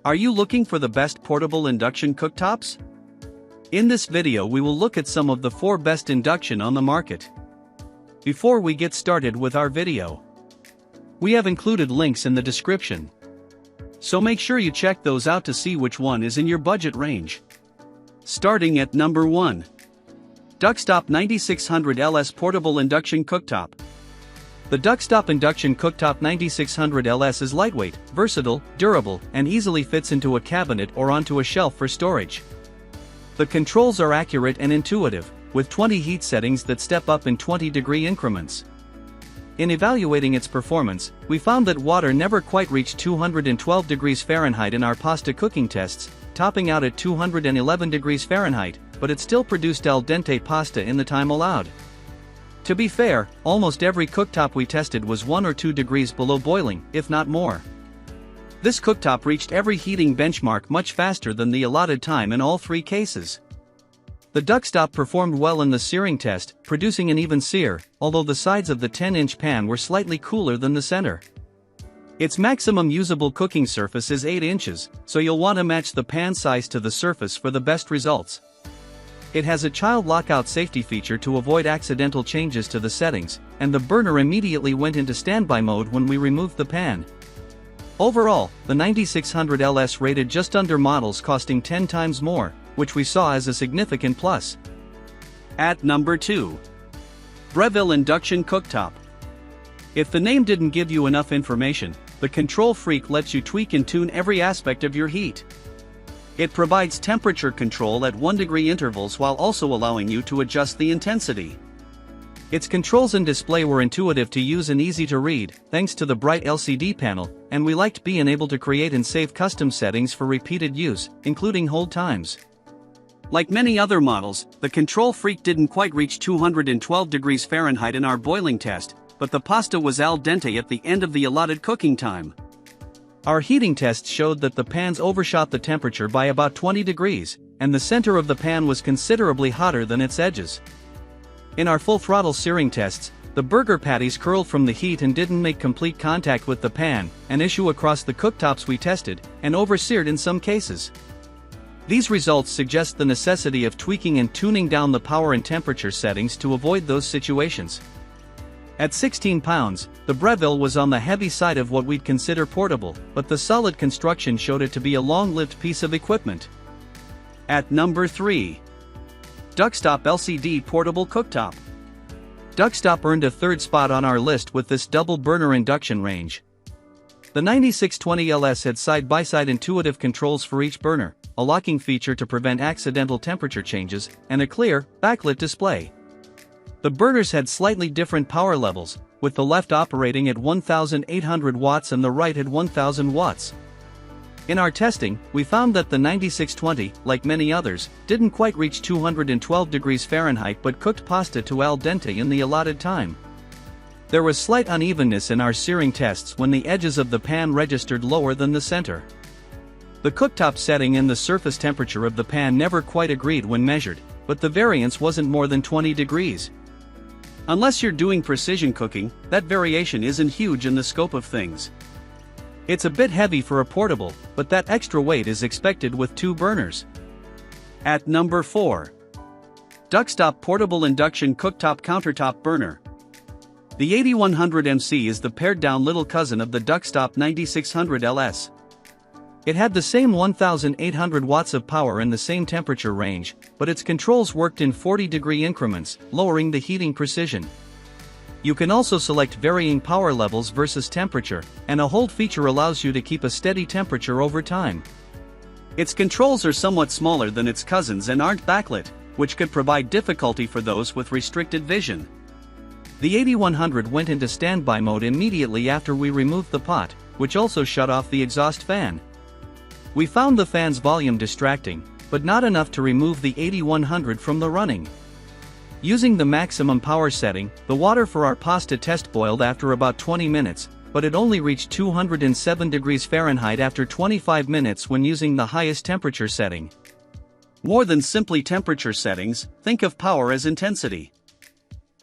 Are you looking for the best portable induction cooktops? In this video we will look at some of the 4 best induction on the market. Before we get started with our video, we have included links in the description, so make sure you check those out to see which one is in your budget range. Starting at number 1. Duxtop 9600 LS Portable Induction Cooktop. The Duxtop Induction Cooktop 9600 LS is lightweight, versatile, durable, and easily fits into a cabinet or onto a shelf for storage. The controls are accurate and intuitive, with 20 heat settings that step up in 20-degree increments. In evaluating its performance, we found that water never quite reached 212 degrees Fahrenheit in our pasta cooking tests, topping out at 211 degrees Fahrenheit, but it still produced al dente pasta in the time allowed. To be fair, almost every cooktop we tested was 1 or 2 degrees below boiling, if not more. This cooktop reached every heating benchmark much faster than the allotted time in all 3 cases. The Duxtop performed well in the searing test, producing an even sear, although the sides of the 10-inch pan were slightly cooler than the center. Its maximum usable cooking surface is 8 inches, so you'll want to match the pan size to the surface for the best results. It has a child lockout safety feature to avoid accidental changes to the settings, and the burner immediately went into standby mode when we removed the pan. Overall, the 9600 LS rated just under models costing 10 times more, which we saw as a significant plus. At number 2. Breville Induction Cooktop. If the name didn't give you enough information, the Control Freak lets you tweak and tune every aspect of your heat. It provides temperature control at 1-degree intervals while also allowing you to adjust the intensity. Its controls and display were intuitive to use and easy to read, thanks to the bright LCD panel, and we liked being able to create and save custom settings for repeated use, including hold times. Like many other models, the Control Freak didn't quite reach 212 degrees Fahrenheit in our boiling test, but the pasta was al dente at the end of the allotted cooking time. Our heating tests showed that the pans overshot the temperature by about 20 degrees, and the center of the pan was considerably hotter than its edges. In our full throttle searing tests, the burger patties curled from the heat and didn't make complete contact with the pan, an issue across the cooktops we tested, and overseared in some cases. These results suggest the necessity of tweaking and tuning down the power and temperature settings to avoid those situations. At 16 pounds, the Breville was on the heavy side of what we'd consider portable, but the solid construction showed it to be a long-lived piece of equipment. At number 3. Duxtop LCD Portable Cooktop. Duxtop earned a 3rd spot on our list with this double-burner induction range. The 9620 LS had side-by-side intuitive controls for each burner, a locking feature to prevent accidental temperature changes, and a clear, backlit display. The burners had slightly different power levels, with the left operating at 1800 watts and the right at 1000 watts. In our testing, we found that the 9620, like many others, didn't quite reach 212 degrees Fahrenheit but cooked pasta to al dente in the allotted time. There was slight unevenness in our searing tests when the edges of the pan registered lower than the center. The cooktop setting and the surface temperature of the pan never quite agreed when measured, but the variance wasn't more than 20 degrees. Unless you're doing precision cooking, that variation isn't huge in the scope of things. It's a bit heavy for a portable, but that extra weight is expected with 2 burners. At number 4. Duxtop Portable Induction Cooktop Countertop Burner. The 8100 MC is the pared-down little cousin of the Duxtop 9600 LS. It had the same 1800 watts of power in the same temperature range, but its controls worked in 40-degree increments, lowering the heating precision. You can also select varying power levels versus temperature, and a hold feature allows you to keep a steady temperature over time. Its controls are somewhat smaller than its cousins and aren't backlit, which could provide difficulty for those with restricted vision. The 8100 went into standby mode immediately after we removed the pot, which also shut off the exhaust fan. We found the fan's volume distracting, but not enough to remove the 8100 from the running. Using the maximum power setting, the water for our pasta test boiled after about 20 minutes, but it only reached 207 degrees Fahrenheit after 25 minutes when using the highest temperature setting. More than simply temperature settings, think of power as intensity.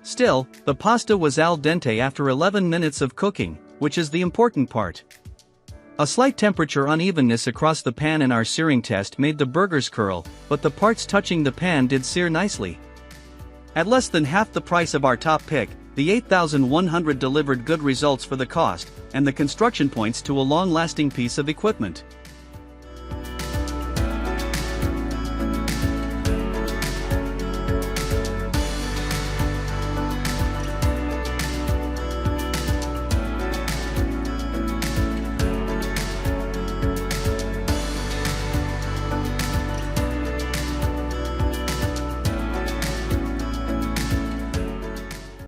Still, the pasta was al dente after 11 minutes of cooking, which is the important part. A slight temperature unevenness across the pan in our searing test made the burgers curl, but the parts touching the pan did sear nicely. At less than half the price of our top pick, the 8100 delivered good results for the cost, and the construction points to a long-lasting piece of equipment.